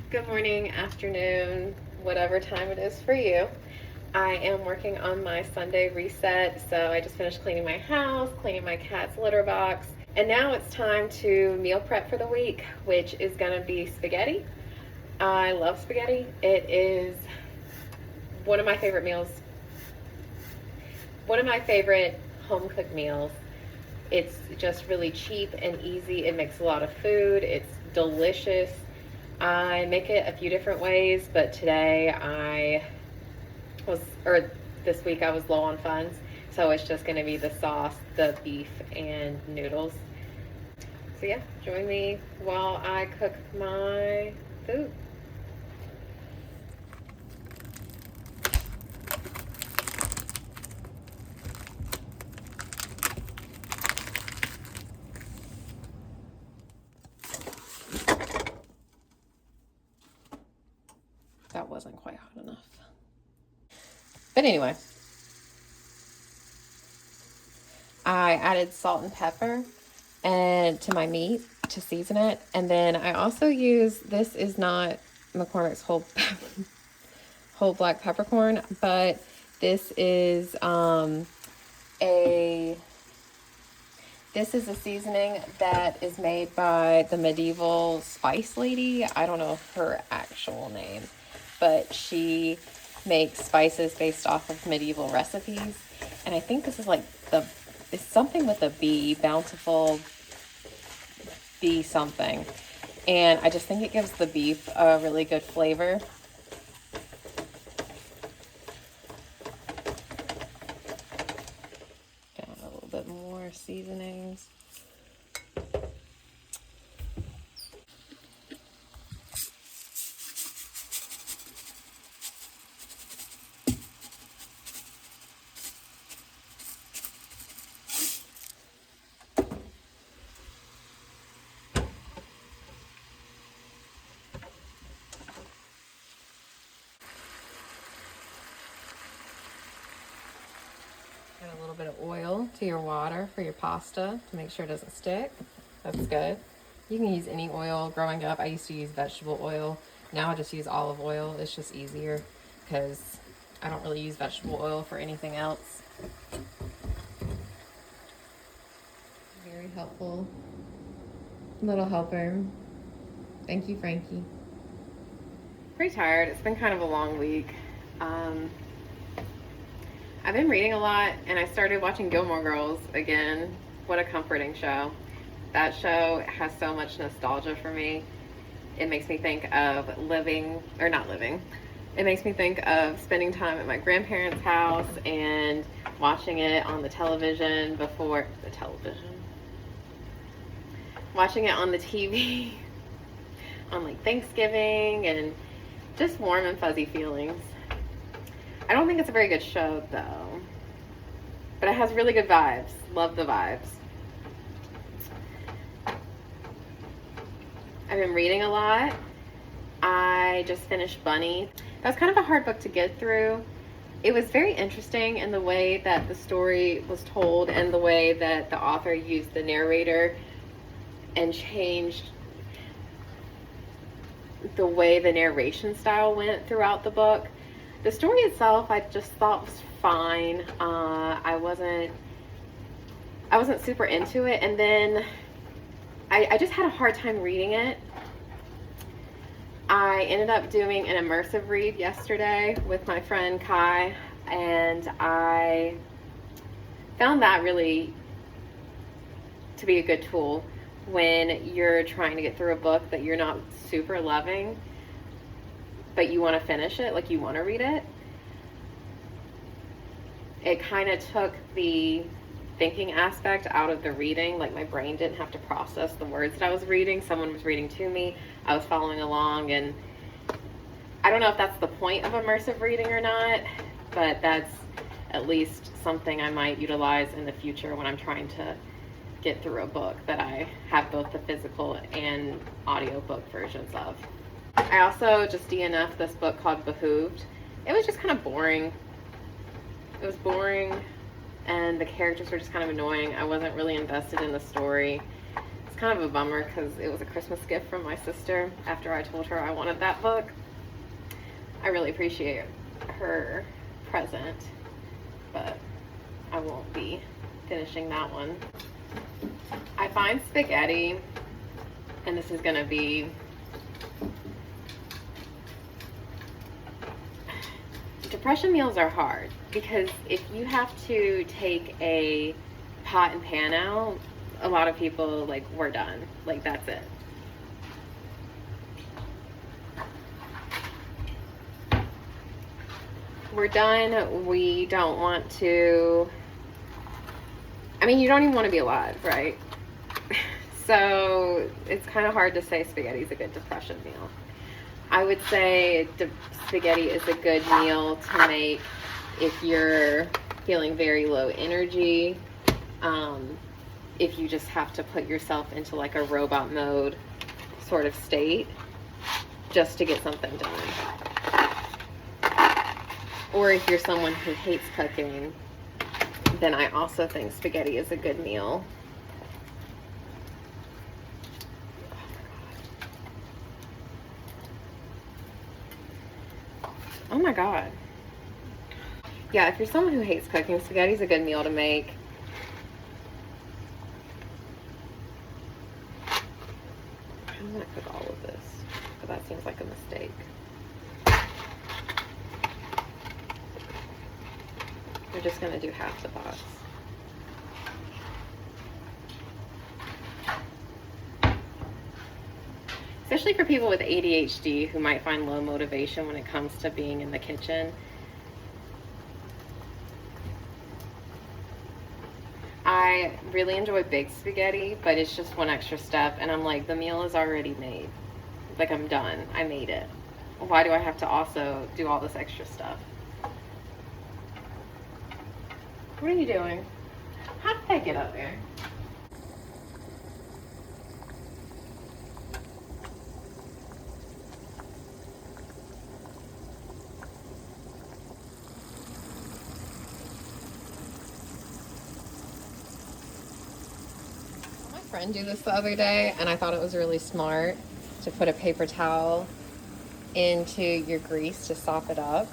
Good morning, afternoon, whatever time it is for you. I am working on my Sunday reset, so I just finished cleaning my house, cleaning my cat's litter box, and now it's time to meal prep for the week, which is gonna be spaghetti. I love spaghetti. It is one of my favorite meals, one of my favorite home cooked meals. It's just really cheap and easy. It makes a lot of food. It's delicious. I make it a few different ways, but this week I was low on funds, so it's just going to be the sauce, the beef, and noodles. So yeah, join me while I cook my food. That wasn't quite hot enough. But anyway, I added salt and pepper and to my meat to season it. And then I also use, this is not McCormick's whole black peppercorn, but this is a seasoning that is made by the medieval spice lady. I don't know her actual name, but she makes spices based off of medieval recipes. And I think this is like it's something with a B, bountiful B something. And I just think it gives the beef a really good flavor. Add a little bit more seasonings. Add a little bit of oil to your water for your pasta to make sure it doesn't stick. That's good. You can use any oil. Growing up, I used to use vegetable oil. Now I just use olive oil. It's just easier because I don't really use vegetable oil for anything else. Very helpful little helper. Thank you, Frankie. Pretty tired. It's been kind of a long week. I've been reading a lot, and I started watching Gilmore Girls again. What a comforting show. That show has so much nostalgia for me. It makes me think of it makes me think of spending time at my grandparents' house and watching it on the television watching it on the TV on like Thanksgiving, and just warm and fuzzy feelings. I don't think it's a very good show though, but it has really good vibes. Love the vibes. I've been reading a lot. I just finished Bunny. That was kind of a hard book to get through. It was very interesting in the way that the story was told and the way that the author used the narrator and changed the way the narration style went throughout the book. The story itself, I just thought was fine. I wasn't super into it, and then I just had a hard time reading it. I ended up doing an immersive read yesterday with my friend Kai, and I found that really to be a good tool when you're trying to get through a book that you're not super loving, but you want to finish it, like you want to read it. It kind of took the thinking aspect out of the reading. Like my brain didn't have to process the words that I was reading. Someone was reading to me. I was following along, and I don't know if that's the point of immersive reading or not, but that's at least something I might utilize in the future when I'm trying to get through a book that I have both the physical and audiobook versions of. I also just DNF'd this book called Behooved. It was just kind of boring. It was boring, and the characters were just kind of annoying. I wasn't really invested in the story. kind of a bummer because it was a Christmas gift from my sister after I told her I wanted that book. I really appreciate her present, but I won't be finishing that one. I find spaghetti, and this is gonna be, depression meals are hard because if you have to take a pot and pan out, a lot of people, like, we're done. Like, that's it. We're done. We don't want to, I mean, you don't even want to be alive, right? So it's kind of hard to say spaghetti is a good depression meal. I would say spaghetti is a good meal to make if you're feeling very low energy, if you just have to put yourself into like a robot mode sort of state just to get something done. Or if you're someone who hates cooking, then I also think spaghetti is a good meal. Oh my God. Yeah, if you're someone who hates cooking, spaghetti is a good meal to make. I'm gonna cook all of this, but that seems like a mistake. We're just gonna do half the box. Especially for people with ADHD who might find low motivation when it comes to being in the kitchen. I really enjoy big spaghetti, but it's just one extra step, and I'm like, the meal is already made. Like, I'm done. I made it. Why do I have to also do all this extra stuff? What are you doing? How did I get up there? My friend do this the other day, and I thought it was really smart to put a paper towel into your grease to sop it up.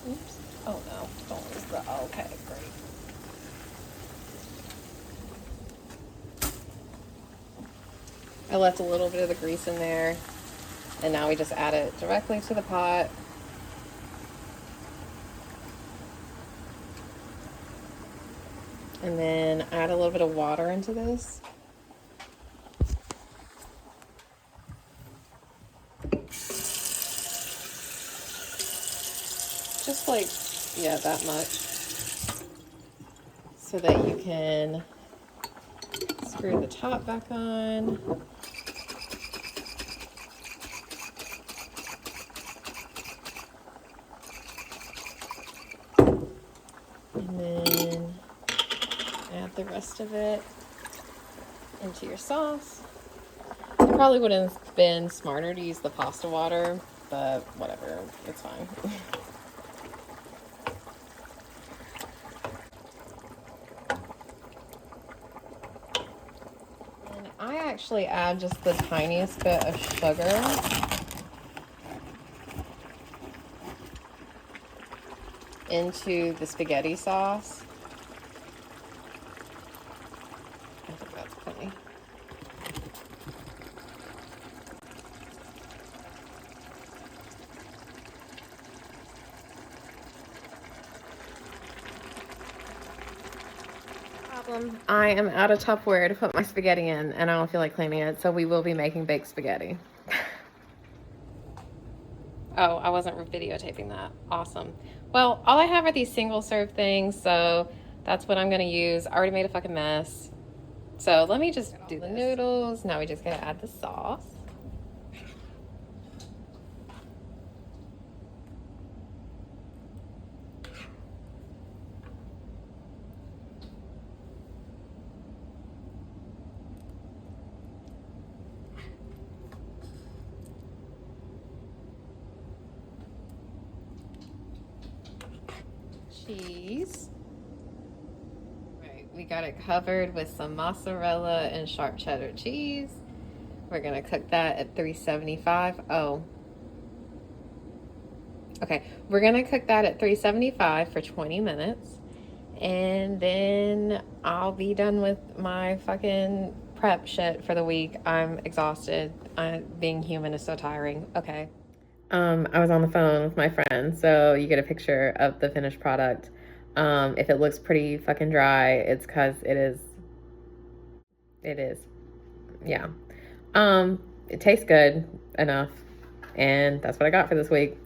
Oops. Oh no, don't lose the, okay, great. I left a little bit of the grease in there, and now we just add it directly to the pot. And then add a little bit of water into this. Just like, yeah, that much. So that you can screw the top back on. And then add the rest of it into your sauce. It probably would have been smarter to use the pasta water, but whatever, it's fine. And I actually add just the tiniest bit of sugar. Into the spaghetti sauce. I think that's plenty. Problem. I am out of Tupperware to put my spaghetti in, and I don't feel like cleaning it, so we will be making baked spaghetti. Oh, I wasn't videotaping that. Awesome. Well, all I have are these single serve things, so that's what I'm gonna use. I already made a fucking mess. So let me just do the noodles. Now we just gotta add the sauce. cheese. Right, we got it covered with some mozzarella and sharp cheddar cheese. We're gonna cook that at 375. Oh, okay. We're gonna cook that at 375 for 20 minutes. And then I'll be done with my fucking prep shit for the week. I'm exhausted. Being human is so tiring. Okay. I was on the phone with my friend, so you get a picture of the finished product. If it looks pretty fucking dry, it's because it is. It is. Yeah. It tastes good enough, and that's what I got for this week.